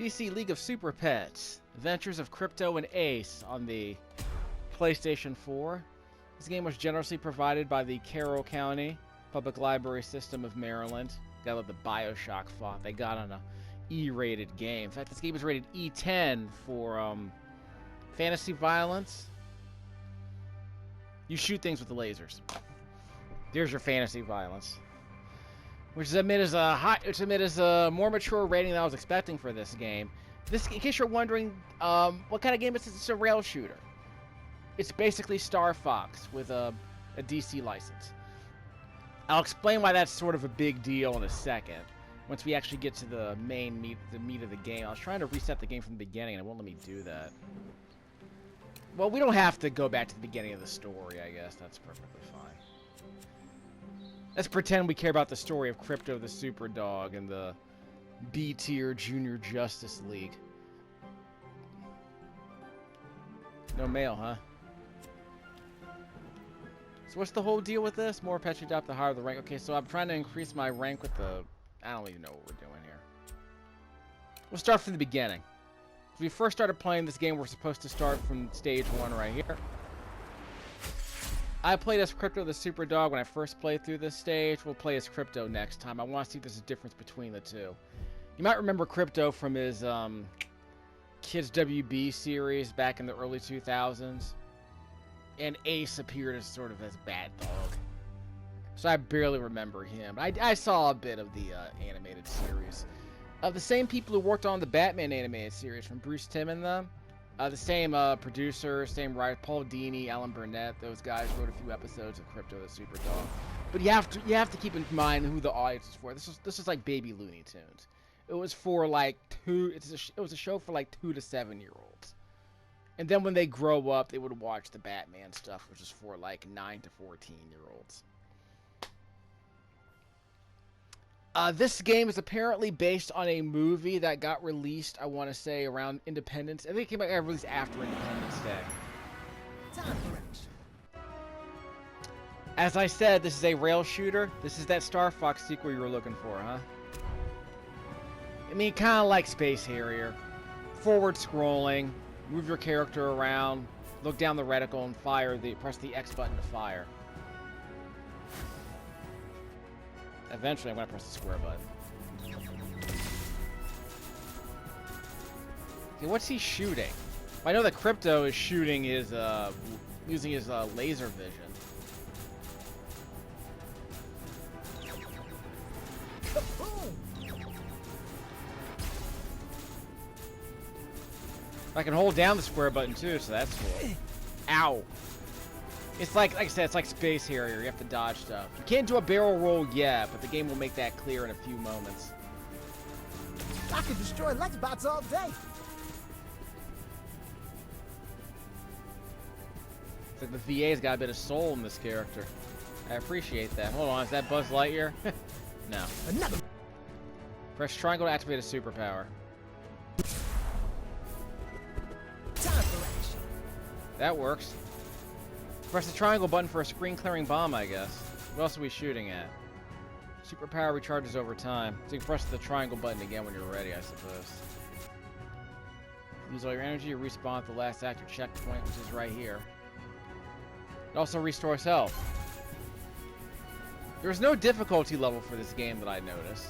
DC League of Super Pets, Adventures of Krypto and Ace on the PlayStation 4. This game was generously provided by the Carroll County Public Library System of Maryland. Got like the Bioshock font they got on a E-rated game. In fact, this game is rated E10 for fantasy violence. You shoot things with the lasers. There's your fantasy violence. Which is admit as a more mature rating than I was expecting for this game. This, in case you're wondering, what kind of game is this? It's a rail shooter. It's basically Starfox with a DC license. I'll explain why that's sort of a big deal in a second. Once we actually get to the main meat of the game. I was trying to reset the game from the beginning, and it won't let me do that. Well, we don't have to go back to the beginning of the story, I guess. That's perfectly fine. Let's pretend we care about the story of Krypto the Super Dog and the B-tier Junior Justice League. No mail, huh? So what's the whole deal with this? More pets you adopt, the higher the rank. Okay, so I'm trying to increase my rank with the... I don't even know what we're doing here. We'll start from the beginning. When we first started playing this game, we're supposed to start from stage 1 right here. I played as Krypto the Super Dog when I first played through this stage. We'll play as Krypto next time. I want to see if there's a difference between the two. You might remember Krypto from his Kids WB series back in the early 2000s. And Ace appeared as sort of as Bad Dog. So I barely remember him. I saw a bit of the animated series. Of the same people who worked on the Batman animated series from Bruce Timm and them. The same producer, same writer, Paul Dini, Alan Burnett. Those guys wrote a few episodes of Krypto the Super Dog. But you have to keep in mind who the audience is for. This is like Baby Looney Tunes. It was for like it was a show for like 2 to 7-year-olds. And then when they grow up, they would watch the Batman stuff, which is for like 9 to 14-year-olds. This game is apparently based on a movie that got released, I want to say, around Independence. I think it came out released after Independence Day. Time for action. As I said, this is a rail shooter. This is that Starfox sequel you were looking for, huh? I mean, kind of like Space Harrier. Forward scrolling, move your character around, look down the reticle, and press the X button to fire. Eventually, I'm going to press the square button. Okay, what's he shooting? I know that Krypto is shooting his, using his laser vision. I can hold down the square button too, so that's cool. Ow! It's like I said, it's like Space Harrier. You have to dodge stuff. You can't do a barrel roll yet, but the game will make that clear in a few moments. I could destroy Lexbots all day. It's like the VA's got a bit of soul in this character. I appreciate that. Hold on, is that Buzz Lightyear? No. Another. Press triangle to activate a superpower. Time for action. That works. Press the triangle button for a screen-clearing bomb, I guess. What else are we shooting at? Superpower recharges over time. So you can press the triangle button again when you're ready, I suppose. Lose all your energy, you respawn at the last active checkpoint, which is right here. It also restores health. There's no difficulty level for this game that I noticed.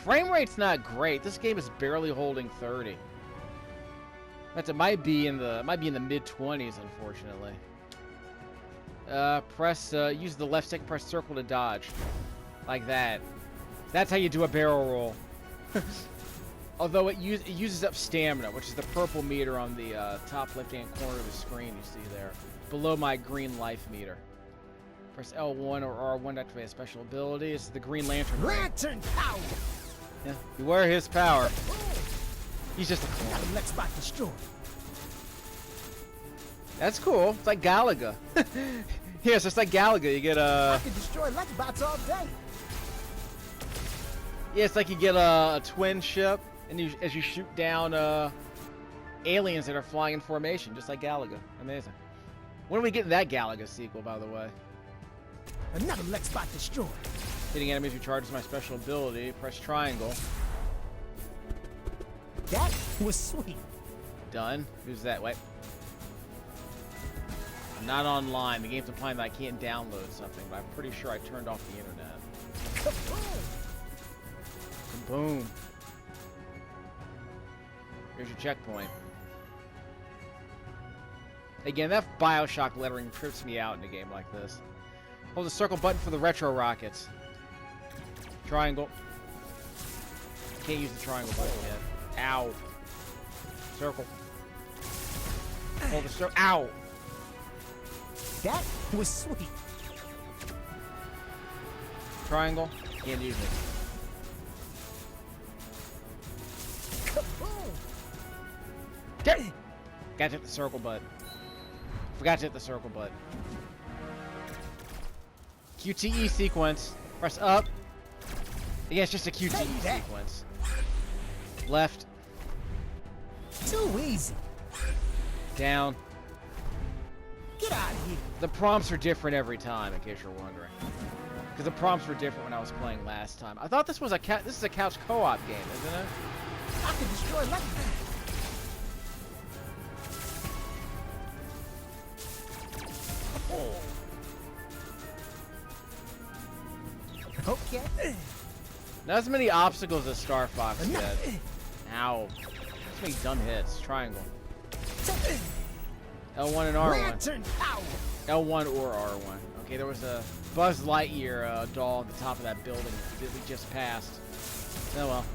Frame rate's not great. This game is barely holding 30. It might be in the mid-20s, unfortunately. Use the left stick, press circle to dodge. Like that. That's how you do a barrel roll. Although it uses up stamina, which is the purple meter on the top left-hand corner of the screen you see there. Below my green life meter. Press L1 or R1 to activate a special ability. It's the Green Lantern. Lantern power! Yeah, beware his power. He's just a clone. Got the Lexbot destroyed. That's cool. It's like Galaga. Yeah, so it's like Galaga. You get I could destroy Lexbots all day. Yeah, it's like you get a twin ship, and as you shoot down aliens that are flying in formation, just like Galaga. Amazing. When are we getting that Galaga sequel, by the way? Another Lexbot destroyed. Hitting enemies recharges my special ability. Press triangle. That was sweet. Done. Who's that? Wait. I'm not online. The game's implying that I can't download something, but I'm pretty sure I turned off the internet. Kaboom. Here's your checkpoint. Again, that Bioshock lettering trips me out in a game like this. Hold the circle button for the retro rockets. Triangle. Can't use the triangle button yet. Ow. Circle. Hold the circle. Ow. That was sweet. Triangle. Can't use it. There. Got to hit the circle button. Forgot to hit the circle button. QTE sequence. Press up. Yeah, it's just a QTE sequence. Left. Too easy. Down. Get out of here. The prompts are different every time, in case you're wondering. Because the prompts were different when I was playing last time. I thought this was this is a couch co-op game, isn't it? I could destroy Lexington. Okay. Not as many obstacles as Starfox did. Ow. So many dumb hits. Triangle. L1 and R1. Lantern power. L1 or R1. Okay, there was a Buzz Lightyear doll at the top of that building that we just passed. Oh well.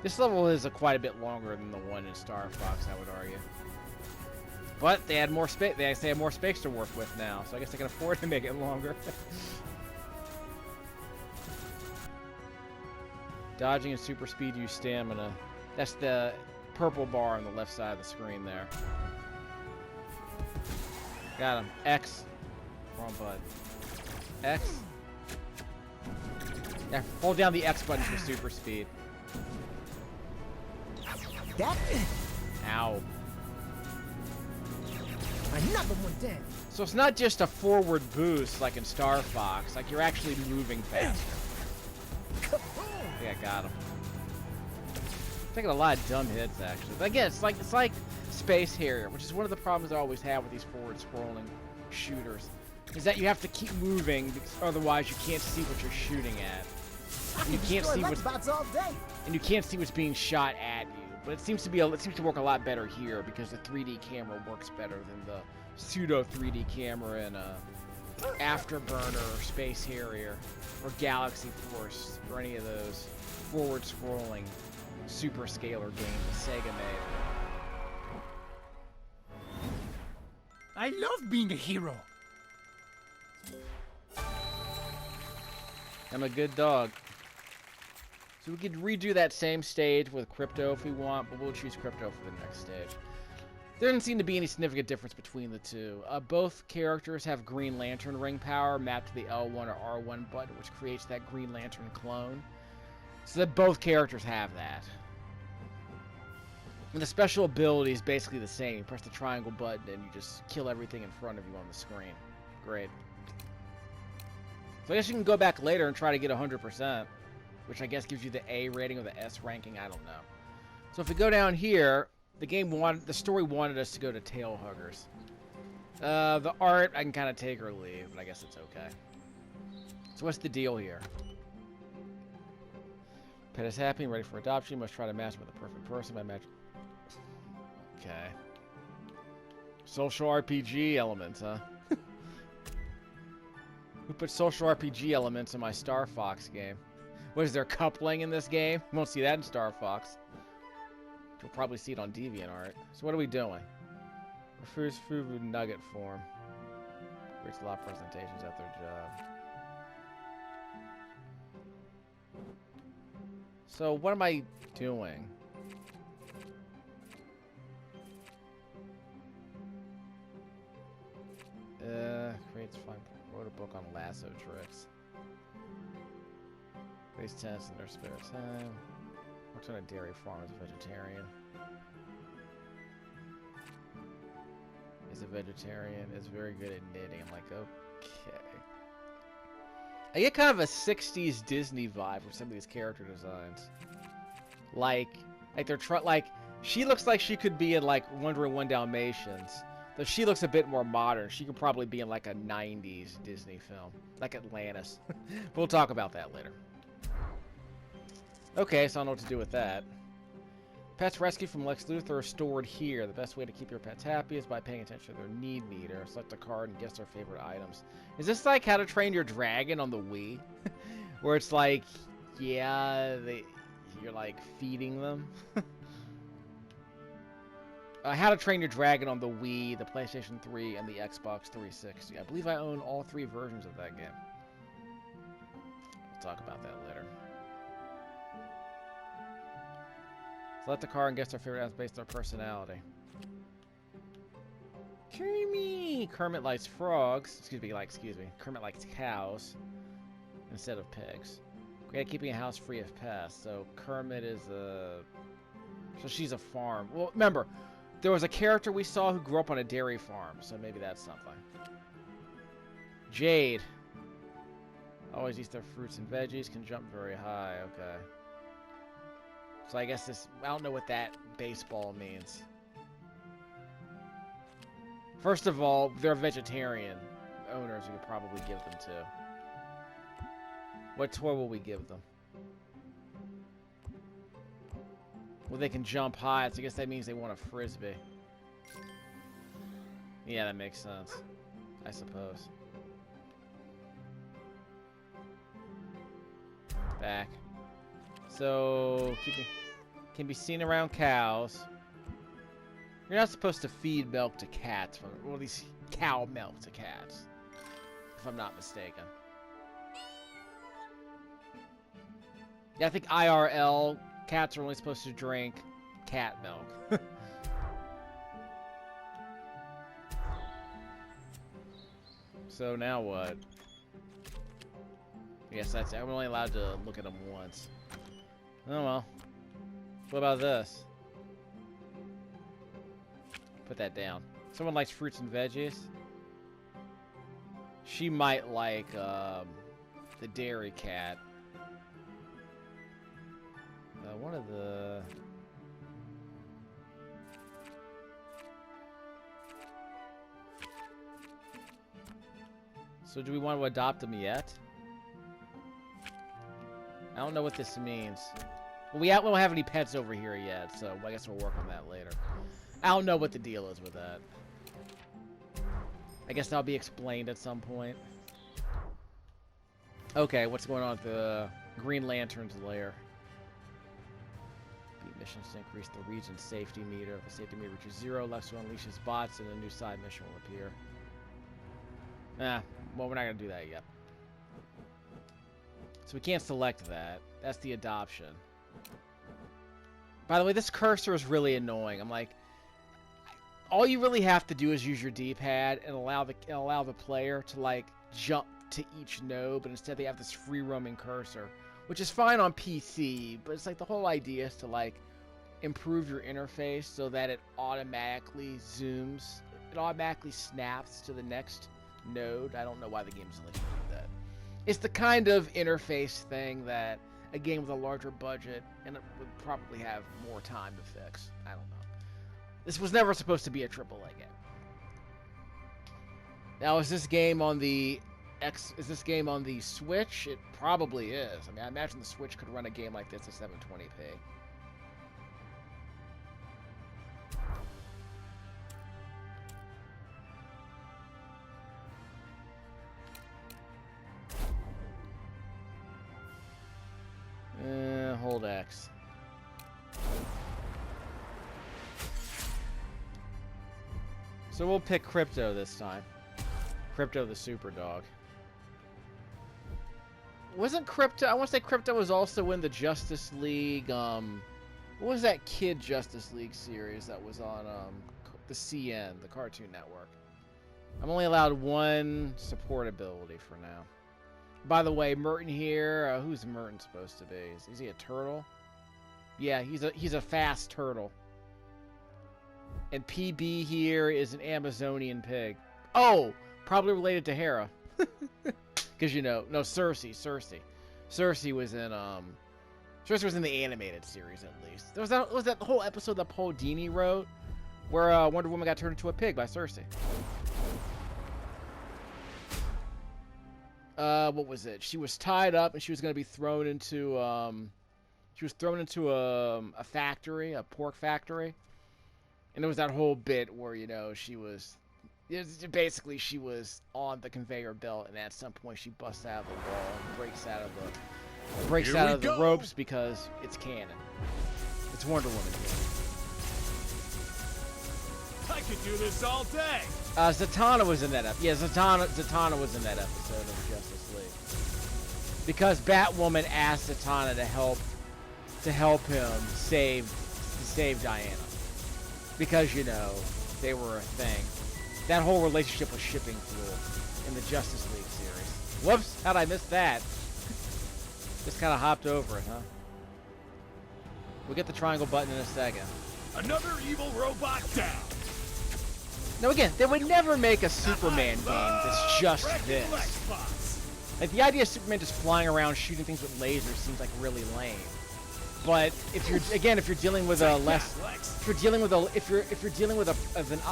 This level is quite a bit longer than the one in Star Fox, I would argue. But they had more space. They actually have more space to work with now, so I guess they can afford to make it longer. Dodging and super speed use stamina. That's the purple bar on the left side of the screen there. Got him. X. Wrong button. X. Yeah, hold down the X button for super speed. That. Ow. Another one down. So it's not just a forward boost like in Star Fox. Like you're actually moving faster. Yeah, got him. Taking a lot of dumb hits actually. But again, it's like Space Harrier, which is one of the problems I always have with these forward-scrolling shooters, is that you have to keep moving because otherwise you can't see what you're shooting at. And you can't see what's all day. And you can't see what's being shot at you. But it seems to work a lot better here because the 3D camera works better than the pseudo 3D camera in Afterburner or Space Harrier or Galaxy Force or any of those forward-scrolling super scalar games that Sega made. I love being a hero. I'm a good dog. So we could redo that same stage with Krypto if we want, but we'll choose Krypto for the next stage. There doesn't seem to be any significant difference between the two. Both characters have Green Lantern ring power mapped to the L1 or R1 button, which creates that Green Lantern clone. So that both characters have that. And the special ability is basically the same. You press the triangle button and you just kill everything in front of you on the screen. Great. So I guess you can go back later and try to get 100%. Which I guess gives you the A rating or the S ranking, I don't know. So if we go down here, the story wanted us to go to Tail Huggers. The art, I can kind of take or leave, but I guess it's okay. So what's the deal here? Pet is happy and ready for adoption. You must try to match with the perfect person by match. Okay. Social RPG elements, huh? Who put social RPG elements in my Star Fox game? What is there coupling in this game? You won't see that in Star Fox. You'll probably see it on DeviantArt. So what are we doing? Refers food nugget form. Creates a lot of presentations at their job. So what am I doing? Creates fun. Wrote a book on lasso tricks. Face tennis in their spare time. What works on a dairy farm as a vegetarian. Is a vegetarian. Is very good at knitting. I'm like, okay. I get kind of a 60s Disney vibe from some of these character designs. Like they're she looks like she could be in like 101 Dalmatians. Though she looks a bit more modern. She could probably be in like a 90s Disney film. Like Atlantis. We'll talk about that later. Okay, so I don't know what to do with that. Pets rescued from Lex Luthor are stored here. The best way to keep your pets happy is by paying attention to their need meter. Select a card and guess their favorite items. Is this like How to Train Your Dragon on the Wii? Where it's like, yeah, you're like feeding them? How to Train Your Dragon on the Wii, the PlayStation 3, and the Xbox 360. I believe I own all 3 versions of that game. We'll talk about that later. Select the card and guess their favorite items based on their personality. Kermit likes frogs. Excuse me. Kermit likes cows instead of pigs. Great at keeping a house free of pests. So Kermit is a... So she's a farm. Well, remember, there was a character we saw who grew up on a dairy farm. So maybe that's something. Jade. Always eats their fruits and veggies. Can jump very high. Okay. So I guess this... I don't know what that baseball means. First of all, they're vegetarian owners we could probably give them to. What toy will we give them? Well, they can jump high, so I guess that means they want a frisbee. Yeah, that makes sense. I suppose. Back. So, can be seen around cows. You're not supposed to feed milk to cats, or at least cow milk to cats, if I'm not mistaken. Yeah, I think IRL, cats are only supposed to drink cat milk. So now what? I guess that's... I'm only allowed to look at them once. Oh well. What about this? Put that down. Someone likes fruits and veggies. She might like the dairy cat. One of the... So do we want to adopt them yet? I don't know what this means. Well, we don't have any pets over here yet, so I guess we'll work on that later. I don't know what the deal is with that. I guess that'll be explained at some point. Okay, what's going on with the Green Lantern's lair? Beat missions to increase the region's safety meter. If the safety meter reaches 0, Lex will unleash his bots and a new side mission will appear. Well, we're not going to do that yet. So we can't select that. That's the adoption. By the way, this cursor is really annoying. I'm like, all you really have to do is use your D-pad and allow the player to like jump to each node, but instead they have this free roaming cursor, which is fine on PC, but it's like the whole idea is to like improve your interface so that it automatically zooms, it automatically snaps to the next node. I don't know why the game doesn't let you do that. It's the kind of interface thing that a game with a larger budget and it would probably have more time to fix. I don't know. This was never supposed to be a AAA game. Now, is this game on the Switch? It probably is. I mean, I imagine the Switch could run a game like this at 720p. Hold X. So we'll pick Krypto this time. Krypto the super dog. Wasn't Krypto... I want to say Krypto was also in the Justice League... what was that kid Justice League series that was on the CN, the Cartoon Network? I'm only allowed one support ability for now. By the way, Merton here... who's Merton supposed to be? Is he a turtle? Yeah, he's a fast turtle. And PB here is an Amazonian pig. Oh, probably related to Hera. Because no, Cersei. Cersei was in Cersei was in the animated series at least. There was that whole episode that Paul Dini wrote where Wonder Woman got turned into a pig by Cersei. What was it? She was tied up and she was going to be thrown into a factory, a pork factory. And there was that whole bit where, she was on the conveyor belt, and at some point she busts out of the wall and breaks out of the ropes because it's canon. It's Wonder Woman canon. I could do this all day. Zatanna was in that episode. Yeah, Zatanna was in that episode of Justice League. Because Batwoman asked Zatanna to help him save Diana. Because, they were a thing. That whole relationship was shipping fuel in the Justice League series. Whoops, how'd I miss that? Just kind of hopped over it, huh? We'll get the triangle button in a second. Another evil robot down. Now again, they would never make a Superman game that's just this. Like, the idea of Superman just flying around shooting things with lasers seems like really lame. But if you're dealing with an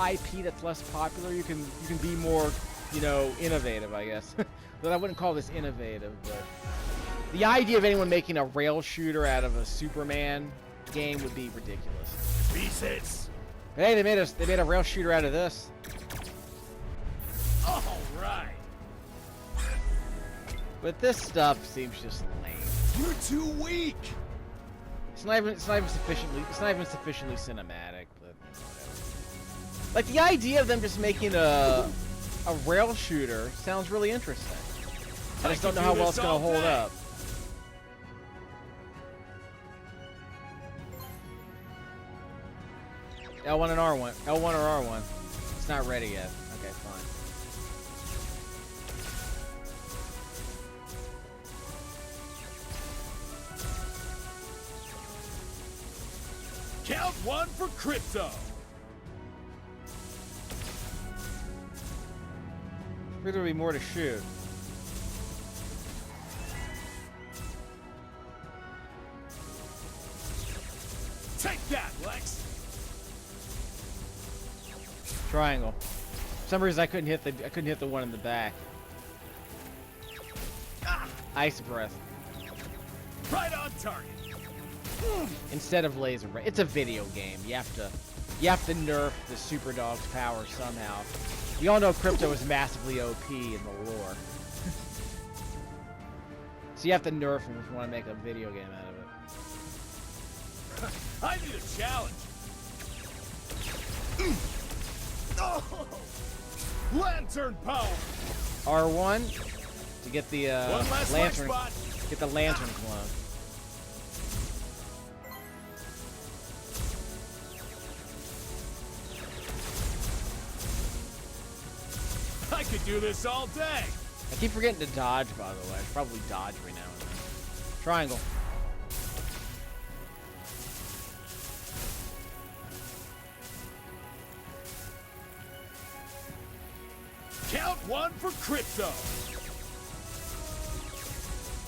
IP that's less popular, you can be more, innovative, I guess. But I wouldn't call this innovative, but the idea of anyone making a rail shooter out of a Superman game would be ridiculous. Pieces. Hey, they made a rail shooter out of this. All right. But this stuff seems just lame. You're too weak. It's not even sufficiently cinematic, but whatever. Like, the idea of them just making a rail shooter sounds really interesting. I just don't know how well it's gonna hold up. L1 and R1. L1 or R1. It's not ready yet. Okay, fine. Count one for Krypto. There'll be more to shoot. Take that, Lex. Triangle. For some reason I couldn't hit the one in the back. Ice breath. Right on target. Instead of laser breath. It's a video game. You have to nerf the super dog's power somehow. We all know Krypto is massively OP in the lore. So you have to nerf him if you want to make a video game out of it. I need a challenge. Oh! Lantern power. R1 to get the lantern. Get the lantern clone. I could do this all day. I keep forgetting to dodge, by the way. I should probably dodge every now and then. Triangle. Count one for Krypto.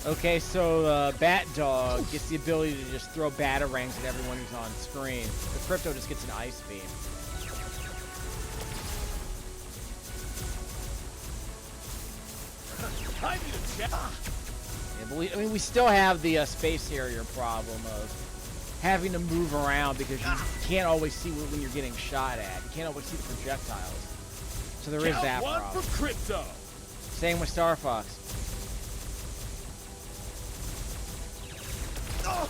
Okay, so Bat Dog gets the ability to just throw batarangs at everyone who's on screen. The Krypto just gets an ice beam. I need a challenge. Yeah, but we still have the space harrier problem of having to move around because you can't always see when you're getting shot at. You can't always see the projectiles. So there is that problem. Count one for Krypto. Same with Starfox. Oh.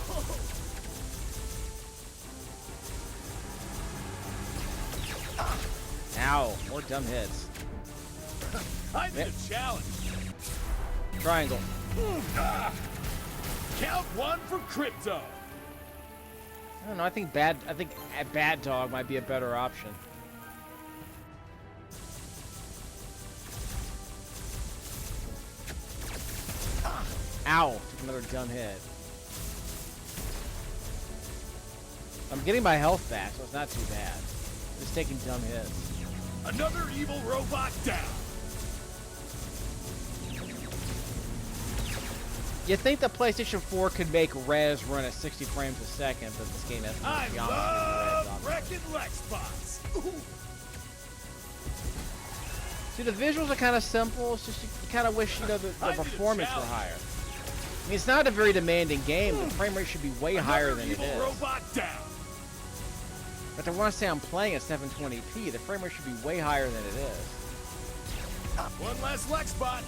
Ow, more dumb hits. I need a challenge. Triangle. Count one for Krypto. I don't know. I think Bat Dog might be a better option. Ow! Took another dumb hit. I'm getting my health back, so it's not too bad. Just taking dumb hits. Another evil robot down. You'd think the PlayStation 4 could make res run at 60 frames a second, but this game has I no love wrecking Lexbots. See, the visuals are kind of simple. It's just you kind of wish, you know, the performance were higher. I mean, it's not a very demanding game. The frame rate should be way higher than it is. Robot down. But I want to say I'm playing at 720p. The frame rate should be way higher than it is. One less Lexbot.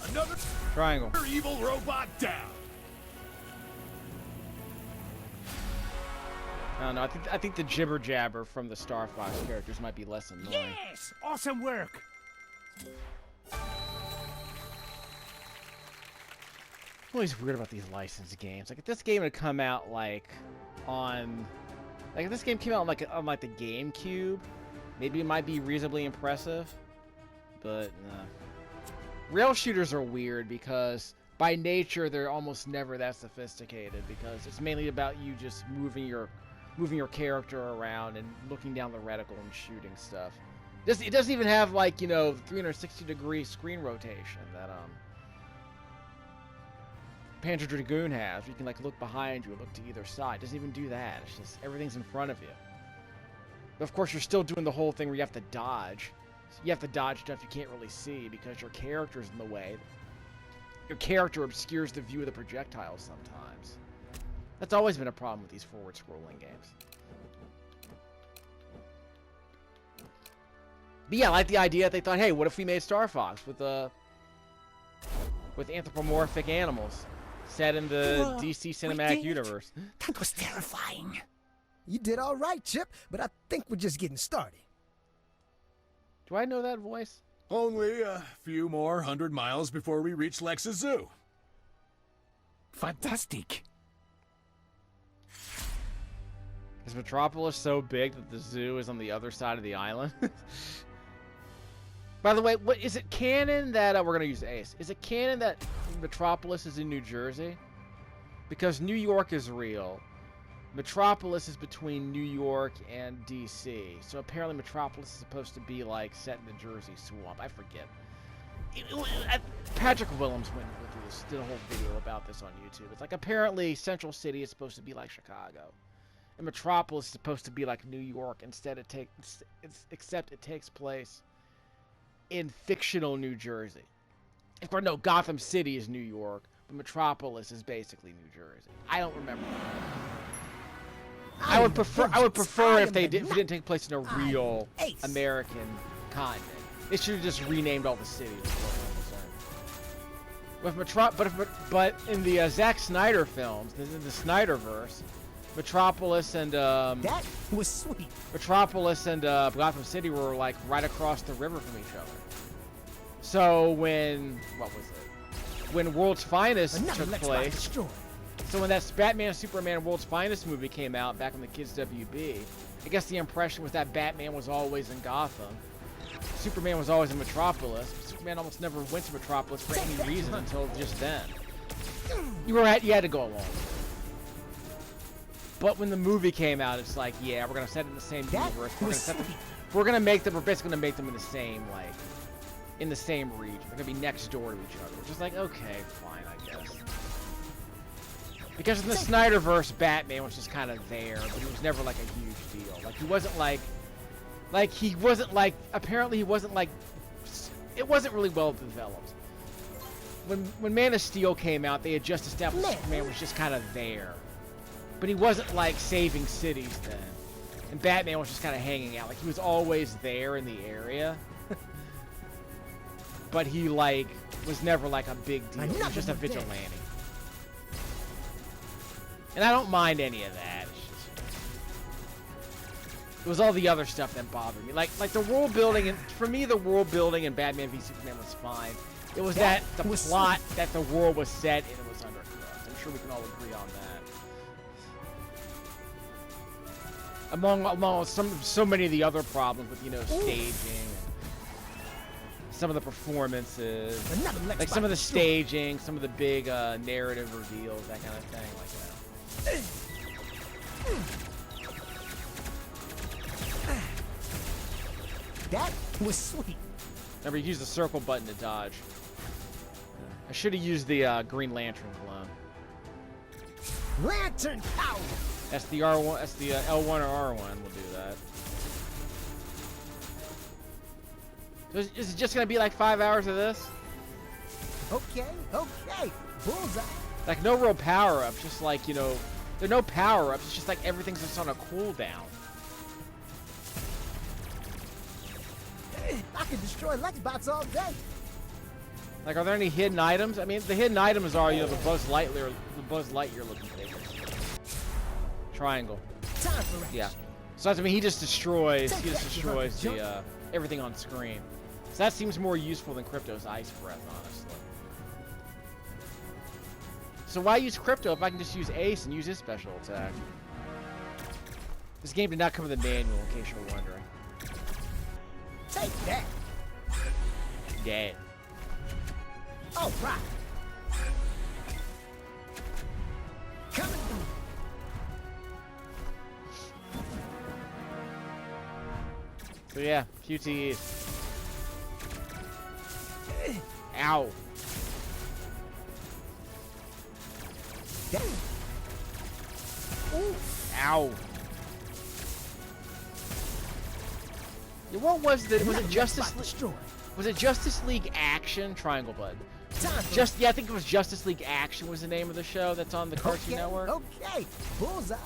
Another Triangle. evil robot down. I don't know. I think the jibber jabber from the Starfox characters might be less annoying. Yes! Awesome work! Always weird about these licensed games. Like if this game had come out like on, like if this game came out on like the GameCube, maybe it might be reasonably impressive. But rail shooters are weird because by nature they're almost never that sophisticated because it's mainly about you just moving your character around and looking down the reticle and shooting stuff. It doesn't even have like, you know, 360-degree screen rotation that Panzer Dragoon has. You can like look behind you or look to either side. It doesn't even do that. It's just everything's in front of you. But of course, you're still doing the whole thing where you have to dodge. So you have to dodge stuff you can't really see because your character's in the way. Your character obscures the view of the projectiles sometimes. That's always been a problem with these forward-scrolling games. But yeah, I like the idea that they thought, hey, what if we made Starfox with anthropomorphic animals set in the DC cinematic universe? That was terrifying. You did all right, Chip, but I think we're just getting started. Do I know that voice? Only a few more 100 miles before we reach Lex's Zoo. Fantastic. Is Metropolis so big that the zoo is on the other side of the island? By the way, what is it canon that we're gonna use Ace? Is it canon that Metropolis is in New Jersey? Because New York is real. Metropolis is between New York and DC. So apparently Metropolis is supposed to be like set in the Jersey swamp. I forget. Patrick Willems went through this, did a whole video about this on YouTube. It's like apparently Central City is supposed to be like Chicago. And Metropolis is supposed to be like New York. Except it takes place in fictional New Jersey. Of course, no, Gotham City is New York, but Metropolis is basically New Jersey. I don't remember. I would prefer if it didn't take place in a real American continent. They should have just renamed all the cities. But in the Zack Snyder films, in the Snyderverse, Metropolis and that was sweet. Metropolis and Gotham City were like right across the river from each other. So when World's Finest took place. So when that Batman Superman World's Finest movie came out back on the Kids WB, I guess the impression was that Batman was always in Gotham, Superman was always in Metropolis. Superman almost never went to Metropolis for any reason until just then. You had to go along. But when the movie came out, it's like, yeah, we're gonna set it in the same universe. We're basically gonna make them in the same in the same region. They're gonna be next door to each other. Which is like, okay, fine, I guess. Because in the Snyderverse, Batman was just kind of there, but he was never like a huge deal. Like he wasn't like, it wasn't really well developed. When Man of Steel came out, they had just established Superman was just kind of there. But he wasn't like saving cities then. And Batman was just kind of hanging out. Like he was always there in the area. But he like was never like a big deal. He was just a vigilante. And I don't mind any of that. It was all the other stuff that bothered me. Like the world building, and for me the world building in Batman v Superman was fine. It was that the plot that the world was set and it was undercooked. I'm sure we can all agree on that. Among so many of the other problems with, you know, staging. some of the performances, Another Lex like some of the destroyed. staging, some of the big narrative reveals, that kind of thing. Like That was sweet. remember, you use the circle button to dodge. I should have used the Green Lantern clone. Lantern power. That's the R1. That's the L1 or R1. We'll do that. So is it just gonna be like 5 hours of this? Okay, okay. Bullseye. Like no real power-ups, just like, you know, there are no power-ups, it's just like everything's just on a cooldown. I could destroy Lexbots all day. Like, are there any hidden items? I mean, the hidden items are, you know, the Buzz Lightyear looking things. Triangle. Time for action. Yeah. So that's, I mean, he just destroys the everything on screen. So that seems more useful than Krypto's Ice Breath, honestly. So why use Krypto if I can just use Ace and use his special attack? This game did not come with a manual, in case you're wondering. Take that. Dead. All right. Coming through. So yeah, QTEs. Ow. Damn. Ooh. Ow. Yeah, what was the? Was it Justice League? Destroyed. Was it Justice League Action? Triangle button. Time for Yeah, I think it was Justice League Action was the name of the show that's on the Cartoon Network. Okay. Bullseye.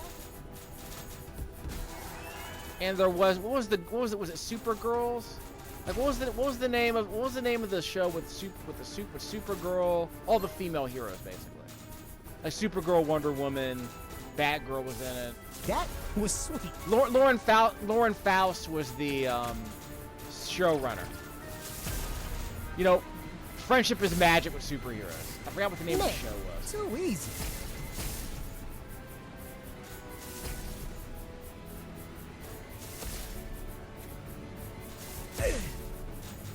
And there was was it Supergirls? Like what was the name of the show with Supergirl, all the female heroes basically. Like Supergirl, Wonder Woman, Batgirl was in it. That was sweet. Lauren Faust was the showrunner. You know, friendship is magic with superheroes. I forgot what the name of the show was. Too easy.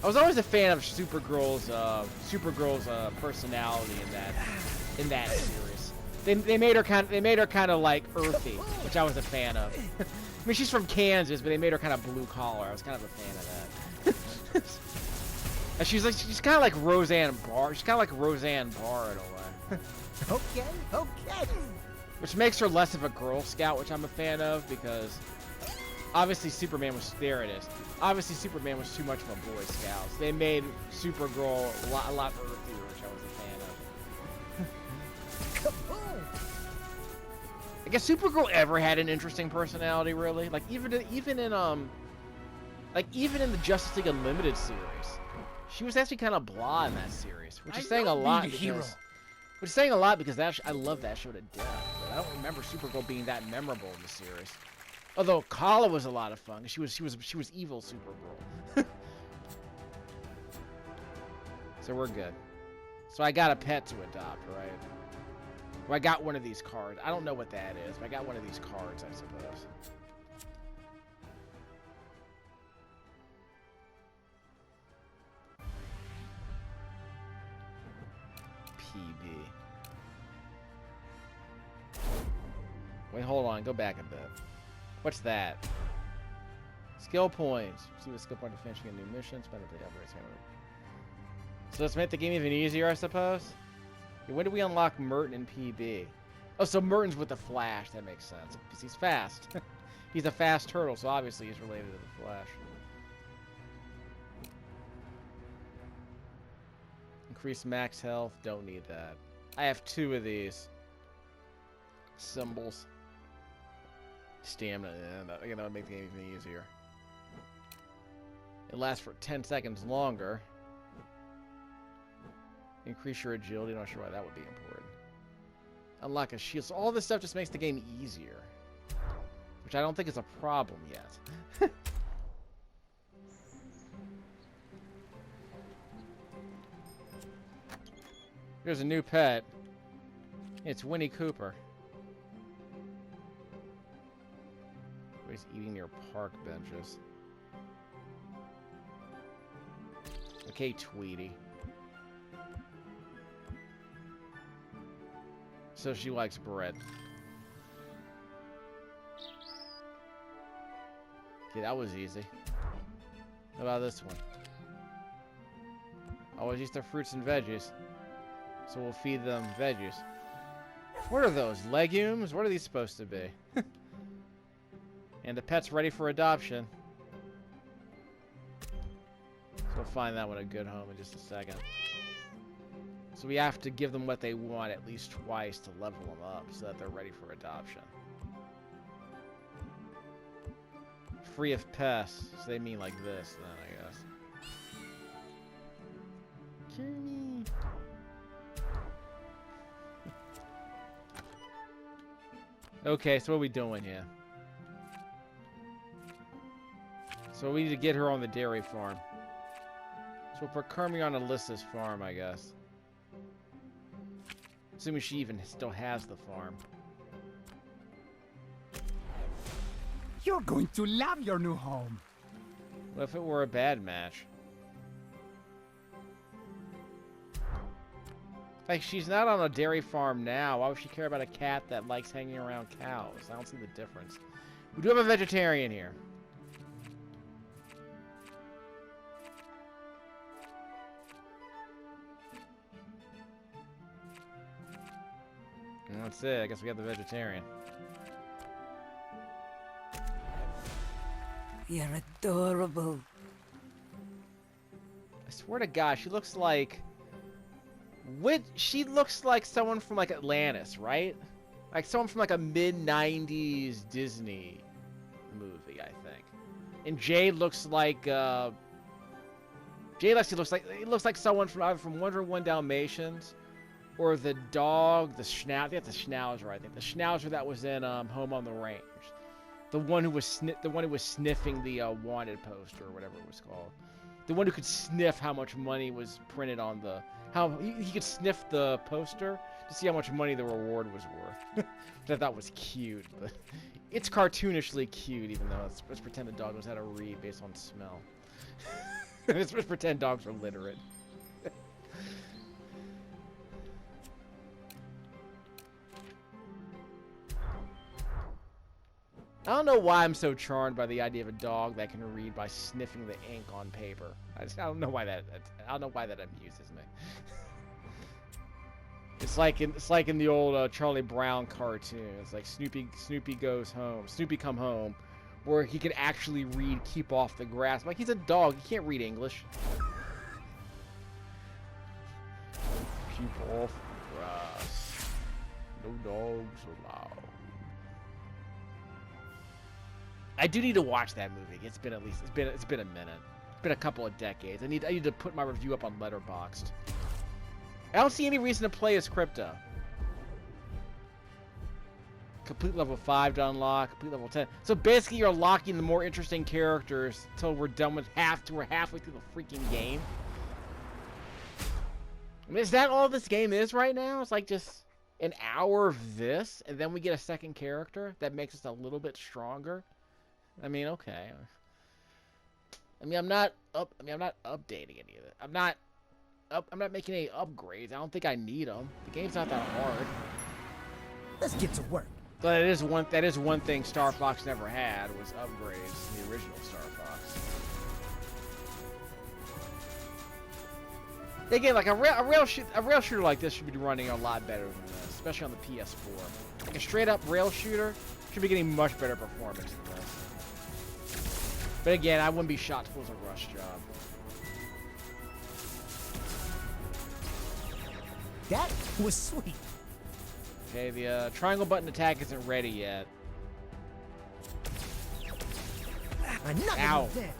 I was always a fan of Supergirl's personality in that series. They made her kind of like earthy, which I was a fan of. I mean, she's from Kansas, but they made her kind of blue collar. I was kind of a fan of that. And she's kind of like Roseanne Barr. She's kind of like Roseanne Barr in a way. Okay, okay. Which makes her less of a Girl Scout, which I'm a fan of, because obviously Superman was, there it is. Obviously Superman was too much of a Boy Scout. So they made Supergirl a lot earthier, which I was a fan of. Kaboom. I guess Supergirl ever had an interesting personality, really. Like even in the Justice League Unlimited series, she was actually kind of blah in that series, which is saying a lot because I love that show to death. But I don't remember Supergirl being that memorable in the series. Although Kala was a lot of fun. She was evil Supergirl. So we're good. So I got a pet to adopt, right? Well, I got one of these cards. I don't know what that is, but I got one of these cards, I suppose. PB. Wait, hold on. Go back a bit. What's that? Skill points. See the skill point to finishing a new mission. Spend a big upgrades. So let's make the game even easier, I suppose. When do we unlock Merton and PB? Oh, so Merton's with the Flash. That makes sense. Because he's fast. He's a fast turtle, so obviously he's related to the Flash. Increase max health. Don't need that. I have 2 of these. Symbols. Stamina. Yeah, that would make the game even easier. It lasts for 10 seconds longer. Increase your agility. Not sure why that would be important. Unlock a shield. So all this stuff just makes the game easier. Which I don't think is a problem yet. Here's a new pet. It's Winnie Cooper. He's eating near park benches. Okay, Tweety. So she likes bread. Okay, that was easy. How about this one? Always eat their fruits and veggies. So we'll feed them veggies. What are those? Legumes? What are these supposed to be? And the pet's ready for adoption. So we'll find that one a good home in just a second. So we have to give them what they want at least twice to level them up so that they're ready for adoption. Free of pests. So they mean like this then, I guess. Journey. Okay, so what are we doing here? So we need to get her on the dairy farm. So we'll put Kermie on Alyssa's farm, I guess. Assuming she even still has the farm. You're going to love your new home. What if it were a bad match? Like, she's not on a dairy farm now. Why would she care about a cat that likes hanging around cows? I don't see the difference. We do have a vegetarian here. And that's it. I guess we have the vegetarian. You're adorable. I swear to God, she looks like... She looks like someone from, like, Atlantis, right? Like someone from, like, a mid-90s Disney movie, I think. And Jade looks like, Jade actually looks like someone from either from 101 Dalmatians or the dog, the Schnauzer. I think that's the Schnauzer, I think. The Schnauzer that was in Home on the Range. The one who was sniffing the wanted poster or whatever it was called. The one who could sniff how much money was printed on the... How he could sniff the poster to see how much money the reward was worth. Which I thought was cute, but it's cartoonishly cute, even though let's pretend the dog knows how to read based on smell. Let's pretend dogs are literate. I don't know why I'm so charmed by the idea of a dog that can read by sniffing the ink on paper. I don't know why that amuses me. It's like in the old Charlie Brown cartoon. It's like Snoopy goes home. Snoopy come home, where he could actually read "Keep off the grass." Like, he's a dog. He can't read English. Keep off the grass. No dogs allowed. I do need to watch that movie. It's been a minute. It's been a couple of decades. I need to put my review up on Letterboxd. I don't see any reason to play as Krypto. Complete level 5 to unlock. Complete level 10. So basically, you're locking the more interesting characters until we're done with we're halfway through the freaking game. I mean, is that all this game is right now? It's like just an hour of this, and then we get a second character that makes us a little bit stronger. I mean, okay. I mean, I'm not updating any of it. I'm not making any upgrades. I don't think I need them. The game's not that hard. Let's get to work. But that is one thing Star Fox never had was upgrades to the original Star Fox. Again, like a rail shooter like this should be running a lot better than this, especially on the PS4. Like a straight up rail shooter should be getting much better performance than this. But again, I wouldn't be shocked if it was a rush job. That was sweet. Okay, the triangle button attack isn't ready yet. Another Ow. one down.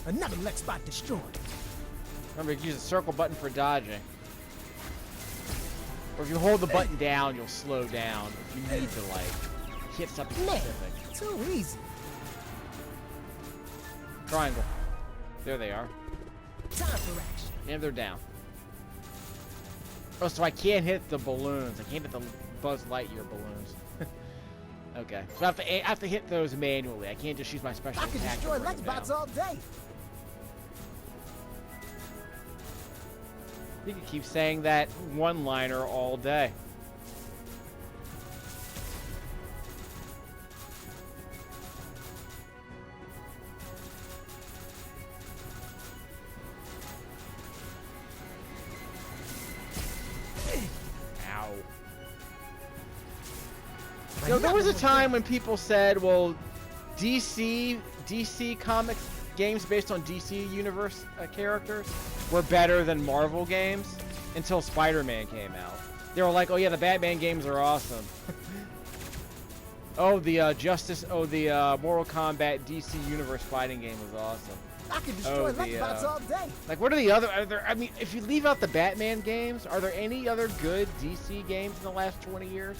Another leg spot destroyed. Remember, you can use the circle button for dodging. Or if you hold the button down, you'll slow down. If you need to, like, hit something Man, specific. too easy. Triangle. There they are. Time for action. And they're down. Oh, so I can't hit the balloons. I can't hit the Buzz Lightyear balloons. Okay. So I have to hit those manually. I can't just use my special I could attack. destroy to bring them Lunchbox down. all day. You can keep saying that one-liner all day. Ow. You know, there was a time when people said, well, DC comics games based on DC universe characters were better than Marvel games until Spider-Man came out. They were like, oh yeah, the Batman games are awesome. Oh, the Mortal Kombat DC universe fighting game was awesome. I could destroy Lunchbox all day. Like, what are the other? I mean, if you leave out the Batman games, are there any other good DC games in the last 20 years?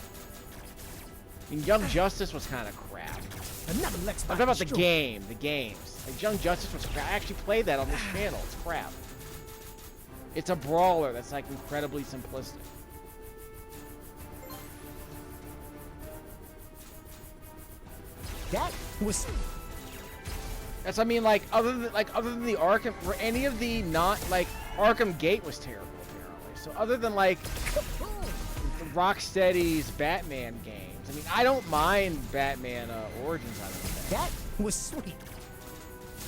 I mean, Young Justice was kind of crap. Another Lunchbox I'm talking about the destroyed. games. Like, Young Justice was crap. I actually played that on this channel. It's crap. It's a brawler that's, like, incredibly simplistic. That was. That's, I mean, like, other than the Arkham, or any of the not, like, Arkham Gate was terrible, apparently. So other than, like, Rocksteady's Batman games, I mean, I don't mind Batman Origins. I don't think. That was sweet.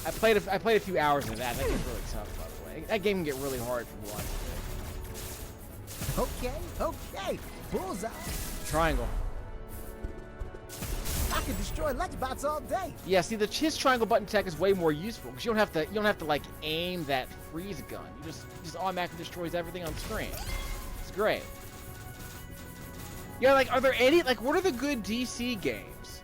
I played a few hours of that. That game's really tough, by the way. That game can get really hard for one. Okay. Bullseye. Triangle. I could destroy Lunchbox all day. Yeah, see, his triangle button tech is way more useful because you don't have to like aim that freeze gun. You just automatically destroys everything on screen. It's great. Yeah, like, are there any, like, what are the good DC games?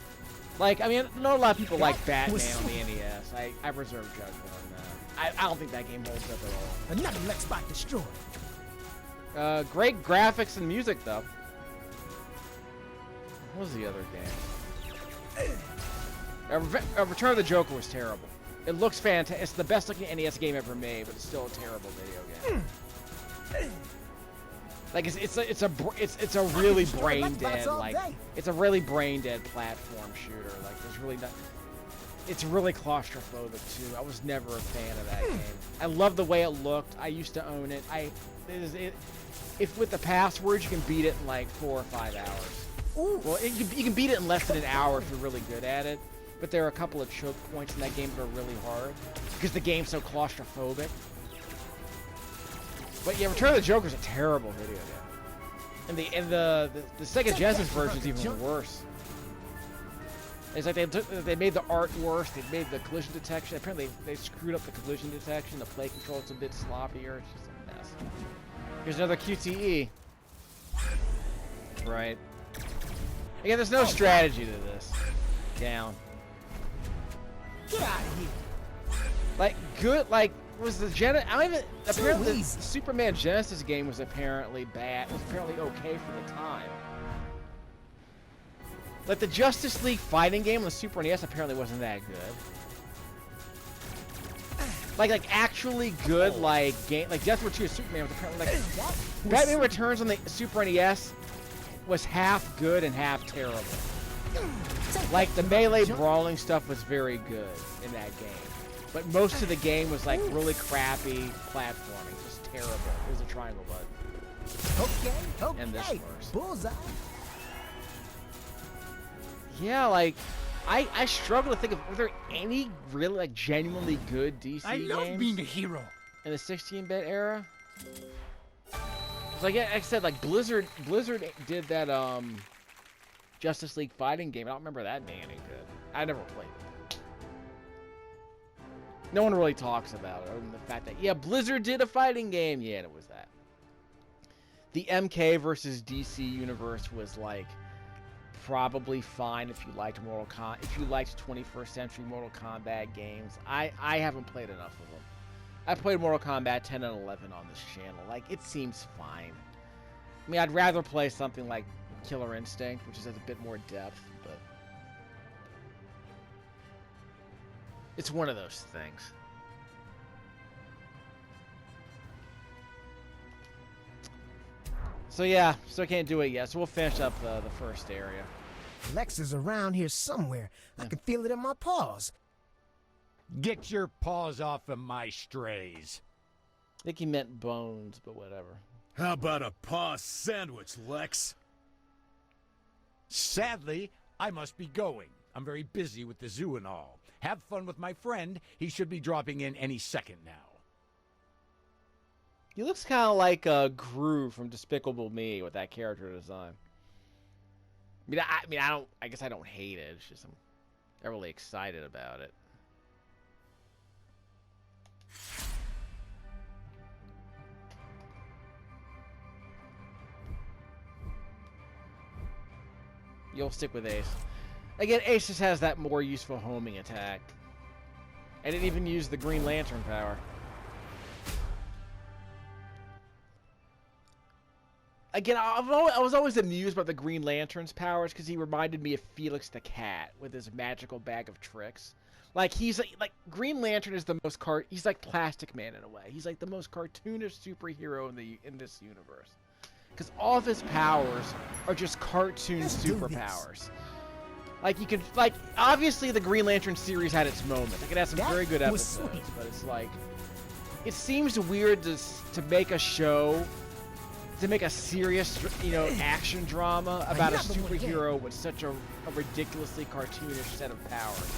Like, I mean, I know a lot of people like Batman on the NES. I reserve judgment on that. I don't think that game holds up at all. Another Lunchbox destroyed. Great graphics and music, though. What was the other game? Return of the Joker was terrible. It looks fantastic. It's the best looking NES game ever made, but it's still a terrible video game. Like it's a really brain dead it's a really brain dead platform shooter. Like there's really not. It's really claustrophobic too. I was never a fan of that game. I love the way it looked. I used to own it. If with the passwords you can beat it in like 4 or 5 hours. Ooh. Well, you can beat it in less than an hour if you're really good at it. But there are a couple of choke points in that game that are really hard because the game's so claustrophobic. But yeah, Return of the Joker is a terrible video game, and the Sega Genesis version is even worse. It's like they made the art worse. They made the collision detection. Apparently, they screwed up the collision detection. The play control's a bit sloppier. It's just a mess. Here's another QTE. Right. Again, there's no strategy to this. Down. Get out of here. Like, good, like, was the apparently the Superman Genesis game was apparently bad. It was apparently okay for the time. Like, the Justice League fighting game on the Super NES apparently wasn't that good. Like actually good, like, game, like Death Return of Superman was apparently, like, Batman Returns on the Super NES was half good and half terrible. Like, the melee brawling stuff was very good in that game. But most of the game was, like, really crappy platforming. Just terrible. It was a triangle button. Okay. And this works. Bullseye. Yeah, like, I struggle to think of, were there any really, like, genuinely good DC I love games being a hero. in the 16-bit era? Like I said, like, Blizzard did that, Justice League fighting game. I don't remember that being any good. I never played it. No one really talks about it, other than the fact that, yeah, Blizzard did a fighting game. Yeah, it was that. The MK versus DC universe was, like, probably fine if you liked if you liked 21st century Mortal Kombat games. I haven't played enough of them. I played Mortal Kombat 10 and 11 on this channel. Like, it seems fine. I mean, I'd rather play something like Killer Instinct, which has a bit more depth, but it's one of those things. So yeah, still can't do it yet. So we'll finish up the first area. Lex is around here somewhere. I can feel it in my paws. Get your paws off of my strays. I think he meant bones, but whatever. How about a paw sandwich, Lex? Sadly, I must be going. I'm very busy with the zoo and all. Have fun with my friend. He should be dropping in any second now. He looks kind of like Gru from Despicable Me with that character design. I guess I don't hate it. It's just I'm not really excited about it. You'll stick with Ace. Again, Ace just has that more useful homing attack. I didn't even use the Green Lantern power. Again, I was always amused by the Green Lantern's powers because he reminded me of Felix the Cat with his magical bag of tricks. Like he's like Green Lantern is the most he's like Plastic Man in a way. He's like the most cartoonish superhero in this universe. Because all of his powers are just cartoon superpowers. Like you can obviously the Green Lantern series had its moments. Like it had some very good episodes, but it's like it seems weird to make a show. To make a serious, action drama about a superhero with such a ridiculously cartoonish set of powers.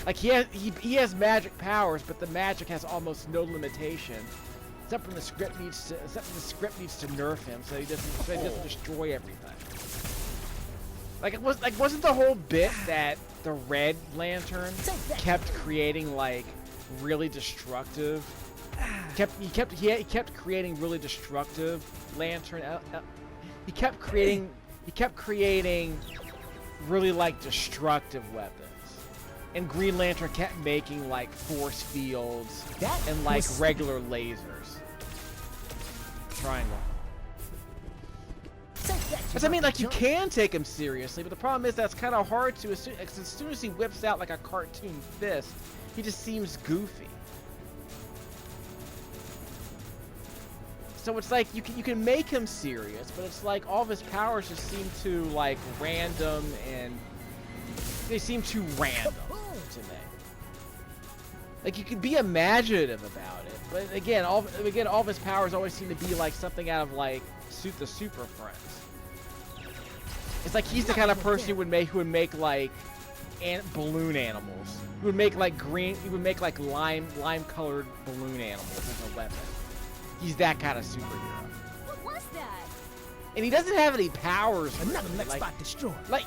Like he has magic powers, but the magic has almost no limitation, except when the script needs to nerf him so he doesn't destroy everything. Wasn't the whole bit that the Red Lantern kept creating like really destructive. He kept creating really destructive Lantern. He kept creating really like destructive weapons. And Green Lantern kept making like force fields and like regular lasers. Triangle. I mean, like you can take him seriously, but the problem is that's kind of hard to. As soon as he whips out like a cartoon fist, he just seems goofy. So it's like you can make him serious, but it's like all of his powers just seem too like random, and they seem too random to me. Like you could be imaginative about it, but again, all of his powers always seem to be like something out of like the Super Friends. It's like he's the kind of person who would make like balloon animals. He would make like lime colored balloon animals as a weapon. He's that kind of superhero. What was that? And he doesn't have any powers. Another Lex spot destroyed. Like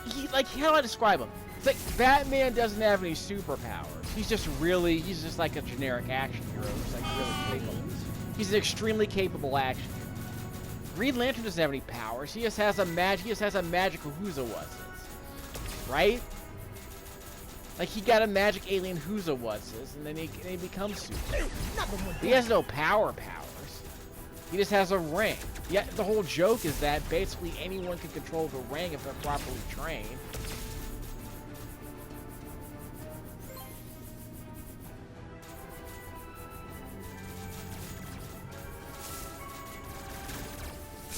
how do I describe him? It's like Batman doesn't have any superpowers. He's just like a generic action hero who's like really capable. He's an extremely capable action hero. Green Lantern doesn't have any powers. He just has a magical whoozawutzes. Right? Like he got a magic alien whoozawutzes, and then he becomes super. He has no powers. He just has a ring. Yeah, the whole joke is that basically anyone can control the ring if they're properly trained.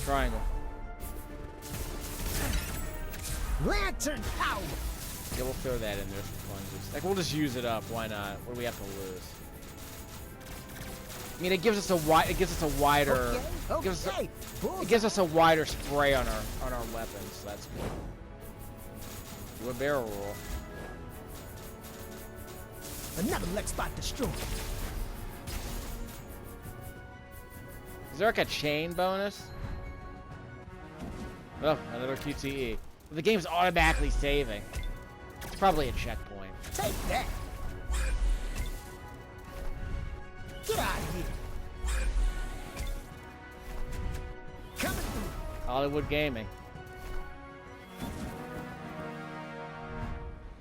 Triangle. Lantern power. Yeah, we'll throw that in there for fun. Like we'll just use it up. Why not? What do we have to lose? I mean, it gives us a wider. It gives us a wider spray on our weapons. So that's good. Do a barrel roll. Another Lex spot destroyed. Is there like a chain bonus? Oh, another QTE. The game's automatically saving. It's probably a checkpoint. Take that. Get out of here. Coming through. Hollywood Gaming.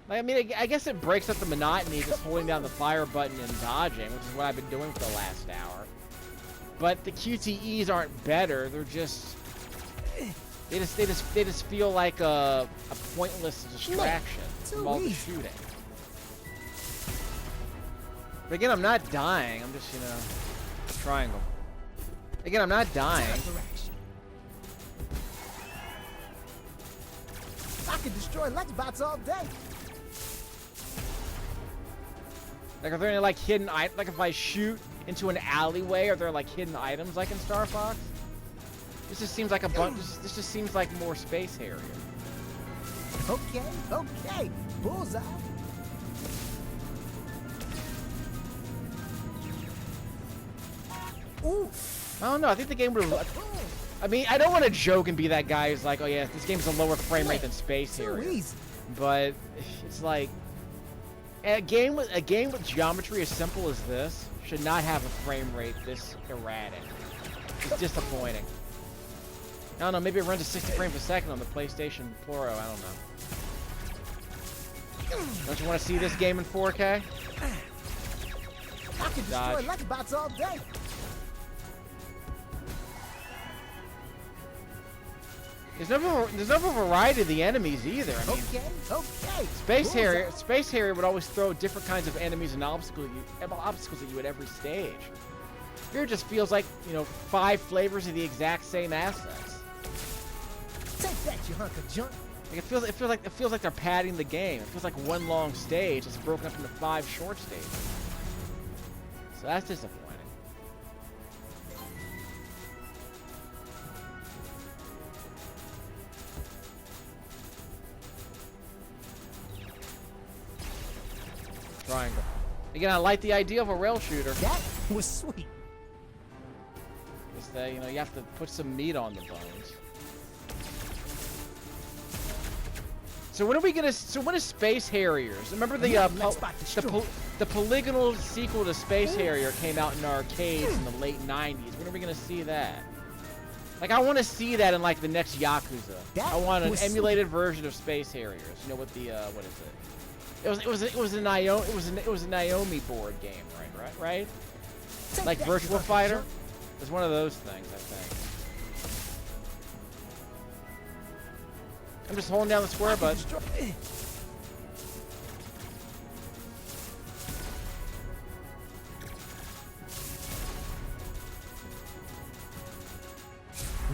Like, I mean, I guess it breaks up the monotony just holding down the fire button and dodging, which is what I've been doing for the last hour. But the QTEs aren't better. They're just they just feel like a pointless distraction from all the shooting. But again, I'm not dying. I'm just, triangle. Again, I'm not dying. could destroy Lexbots all day. Like, are there any, like, hidden items? Like, if I shoot into an alleyway, are there, like, hidden items like in Star Fox? This just seems like a bunch. This just seems like more Space Harrier. Okay, okay. Bullseye. Ooh. I don't know. I think the game would. I mean, I don't want to joke and be that guy who's like, oh yeah, this game's a lower frame rate than Space Harrier. Easy. But it's like a game with geometry as simple as this should not have a frame rate this erratic. It's disappointing. I don't know. Maybe it runs at 60 frames a second on the PlayStation Pro. I don't know. Don't you want to see this game in 4K? I could destroy Lexbots all day. There's no variety of the enemies either. I mean, okay. Space Harrier would always throw different kinds of enemies and obstacles at you at every stage. Here it just feels like, you know, 5 flavors of the exact same assets. Take that, you hunk of junk. Like it feels like they're padding the game. It feels like one long stage that's broken up into 5 short stages. So that's disappointing. Triangle. Again, I like the idea of a rail shooter. That was sweet. Is that, you know, you have to put some meat on the bones. So when are we gonna? So when is Space Harriers? Remember the the polygonal sequel to Space Harrier came out in arcades in the late '90s. When are we gonna see that? Like, I want to see that in like the next Yakuza. I want an emulated version of Space Harriers. You know what the what is it? It was a Naomi board game, right? Like Virtua Fighter. It's one of those things, I think. I'm just holding down the square button.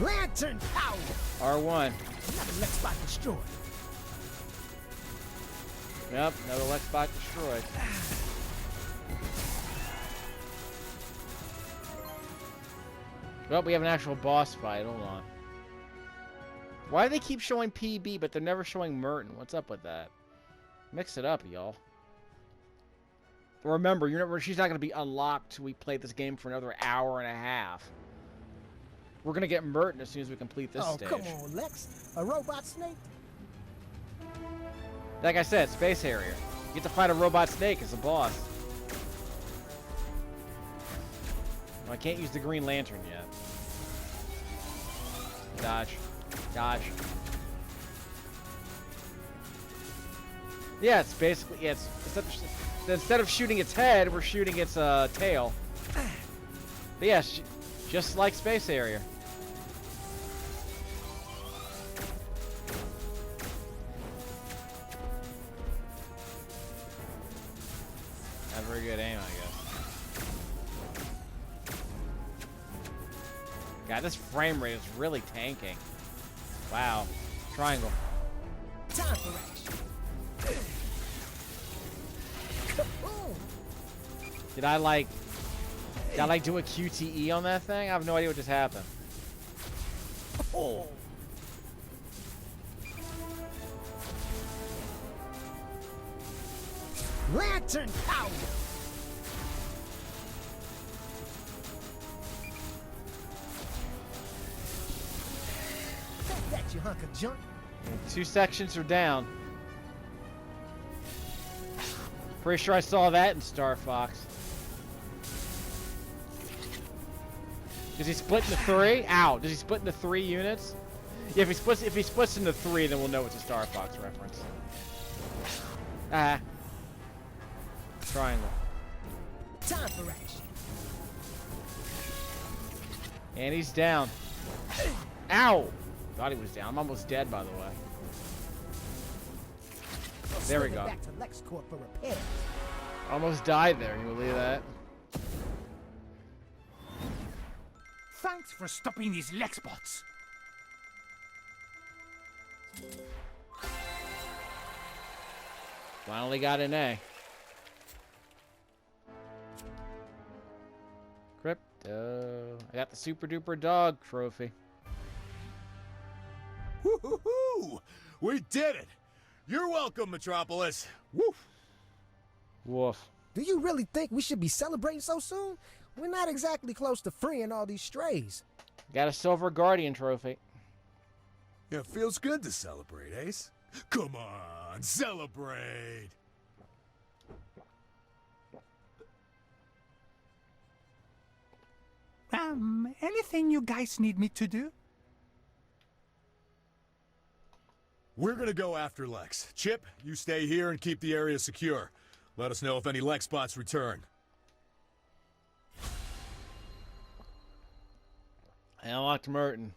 Lantern power. R1. Another Lexbot destroyed. Yep, another Lexbot destroyed. Well, we have an actual boss fight. Hold on. Why do they keep showing PB, but they're never showing Merton? What's up with that? Mix it up, y'all. Remember, she's not going to be unlocked till we play this game for another hour and a half. We're going to get Merton as soon as we complete this stage. Oh, come on, Lex. A robot snake? Like I said, Space Harrier. You get to fight a robot snake as a boss. Well, I can't use the Green Lantern yet. Dodge. Dodge. Yeah, it's basically, yeah, instead of shooting its head, we're shooting its tail. But yeah, just like Space Harrier. Not very good aim, I guess. God, this frame rate is really tanking. Wow. Triangle. Time for action. Did I like do a QTE on that thing? I have no idea what just happened. Oh. Lantern power. Take that, you hunk of junk. 2 sections are down. Pretty sure I saw that in Starfox. Does he split into 3? Ow! Does he split into 3 units? Yeah, if he splits into 3, then we'll know it's a Starfox reference. Ah. Triangle. Time for action. And he's down. Ow! Thought he was down. I'm almost dead, by the way. There we go. Back to LexCorp for repair. Almost died there. Can you believe that? Thanks for stopping these Lexbots. Finally got an A. Krypto. I got the Super Duper Dog trophy. Woo-hoo-hoo! We did it! You're welcome, Metropolis! Woof! Woof. Do you really think we should be celebrating so soon? We're not exactly close to freeing all these strays. Got a Silver Guardian trophy. Yeah, it feels good to celebrate, Ace. Come on, celebrate! Anything you guys need me to do? We're gonna go after Lex. Chip, you stay here and keep the area secure. Let us know if any Lex bots return. I unlocked Merton.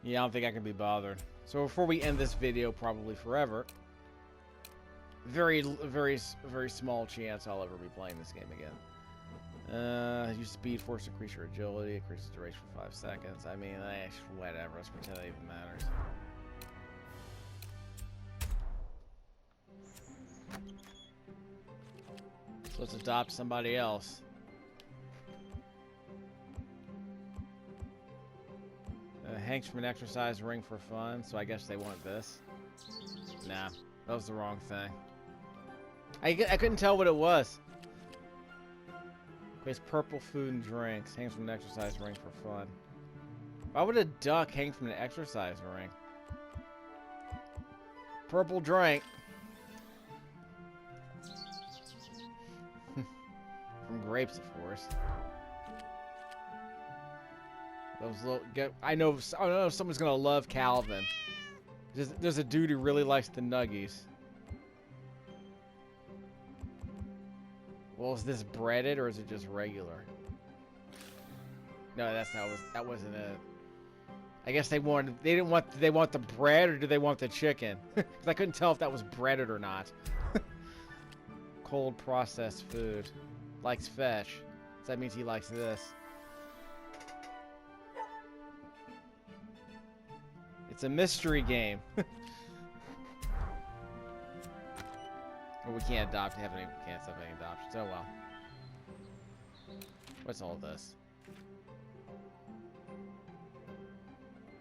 Yeah, I don't think I can be bothered. So before we end this video, probably forever, very small chance I'll ever be playing this game again. Use speed force to increase your agility, increases duration for 5 seconds. I mean, whatever. Let's pretend that even matters. So let's adopt somebody else. Hanks from an exercise ring for fun, so I guess they want this. Nah, that was the wrong thing. I couldn't tell what it was. Creates purple food and drinks. Hangs from an exercise ring for fun. Why would a duck hang from an exercise ring? Purple drink. From grapes, of course. Those little, I know someone's gonna love Calvin. There's a dude who really likes the nuggies. Well, is this breaded or is it just regular? No, that wasn't it. I guess they want the bread or do they want the chicken? Because I couldn't tell if that was breaded or not. Cold processed food. Likes fetch. So that means he likes this. It's a mystery game. Well, we can't adopt. We can't have any adoptions. Oh well. What's all this?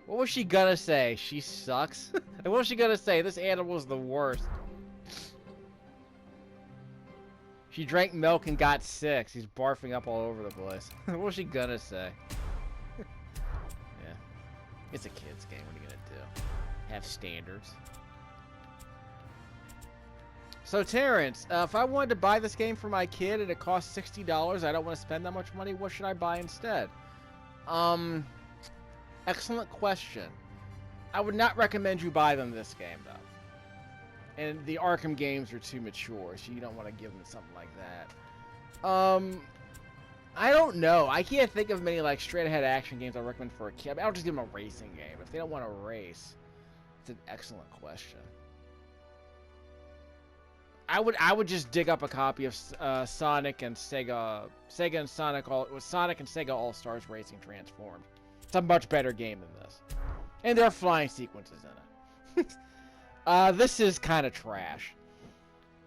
What was she gonna say? She sucks? What was she gonna say? This animal's the worst. She drank milk and got sick. She's barfing up all over the place. What was she gonna say? Yeah. It's a kid's game. What are you gonna do? Have standards. So Terrence, if I wanted to buy this game for my kid and it costs $60, I don't want to spend that much money, what should I buy instead? Excellent question. I would not recommend you buy them this game, though. And the Arkham games are too mature, so you don't want to give them something like that. I don't know. I can't think of many, like, straight-ahead action games I recommend for a kid. I mean, I'll just give them a racing game. If they don't want to race, it's an excellent question. I would just dig up a copy of Sonic and Sega and Sonic All-Stars Racing Transformed. It's a much better game than this. And there are flying sequences in it. This is kind of trash.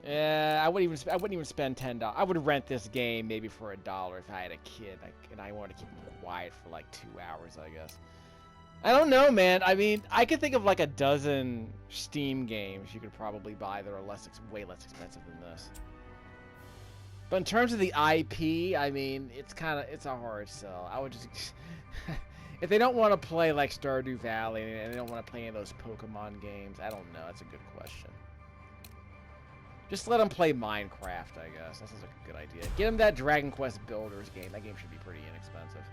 I wouldn't even spend $10. I would rent this game maybe for $1 if I had a kid and I wanted to keep him quiet for like 2 hours, I guess. I don't know, man. I mean, I could think of like a dozen Steam games you could probably buy that are way less expensive than this. But in terms of the IP, I mean, it's a hard sell. I would just if they don't want to play like Stardew Valley and they don't want to play any of those Pokemon games, I don't know. That's a good question. Just let them play Minecraft, I guess. That sounds like a good idea. Get them that Dragon Quest Builders game. That game should be pretty inexpensive.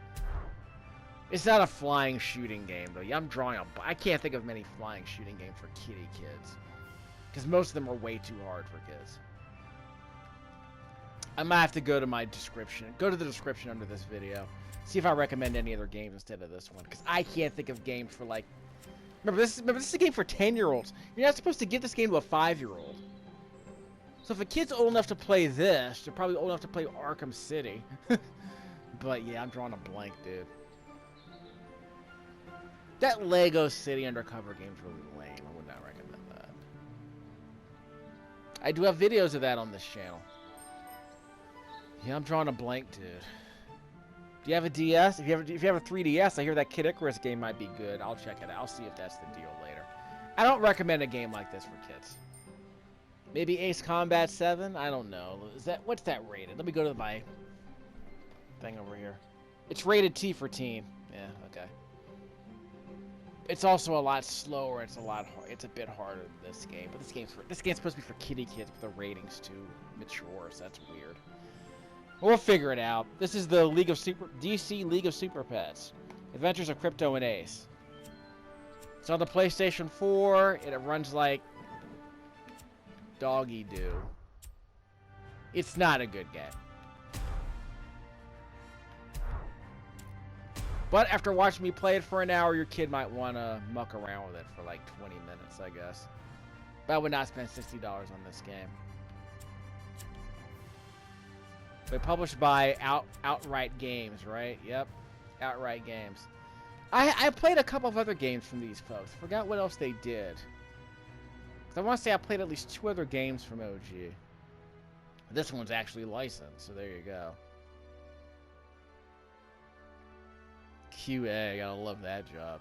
It's not a flying shooting game, though. Yeah, I can't think of many flying shooting games for kiddie kids. Because most of them are way too hard for kids. I might have to go to my description. Go to the description under this video. See if I recommend any other games instead of this one. Because I can't think of games for, like... Remember, this is a game for 10-year-olds. You're not supposed to give this game to a 5-year-old. So if a kid's old enough to play this, they're probably old enough to play Arkham City. But yeah, I'm drawing a blank, dude. That Lego City Undercover game's really lame. I would not recommend that. I do have videos of that on this channel. Yeah, I'm drawing a blank, dude. Do you have a DS? If you have a 3DS, I hear that Kid Icarus game might be good. I'll check it out. I'll see if that's the deal later. I don't recommend a game like this for kids. Maybe Ace Combat 7? I don't know. What's that rated? Let me go to my thing over here. It's rated T for teen. Yeah, okay. It's also a lot slower. It's a bit harder than this game. But this game's supposed to be for kiddie kids, but the rating's too mature, so that's weird. We'll figure it out. This is the DC League of Super Pets. Adventures of Krypto and Ace. It's on the PlayStation 4, and it runs like doggy do. It's not a good game. But after watching me play it for an hour, your kid might want to muck around with it for like 20 minutes, I guess. But I would not spend $60 on this game. They're published by Outright Games, right? Yep. Outright Games. I played a couple of other games from these folks. Forgot what else they did. I want to say I played at least 2 other games from OG. This one's actually licensed, so there you go. QA, gotta love that job.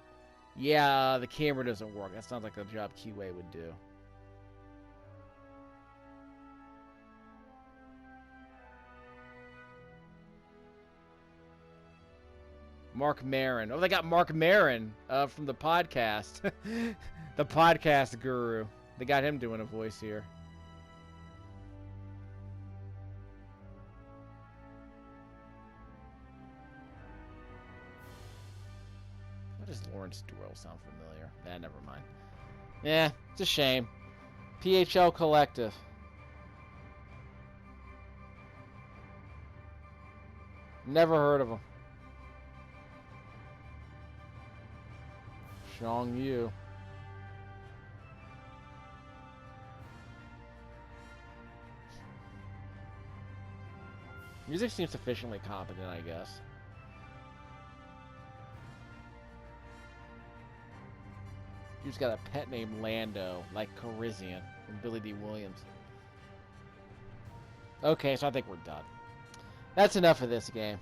Yeah, the camera doesn't work. That sounds like a job QA would do. Mark Maron. Oh, they got Mark Maron from the podcast. The podcast guru. They got him doing a voice here. Why does Lawrence Doyle sound familiar? Nah, never mind. Yeah, it's a shame. PHL Collective. Never heard of them. Shong Yu. Music seems sufficiently competent, I guess. Dude's got a pet named Lando, like Corizian from Billy D. Williams. Okay, so I think we're done. That's enough of this game.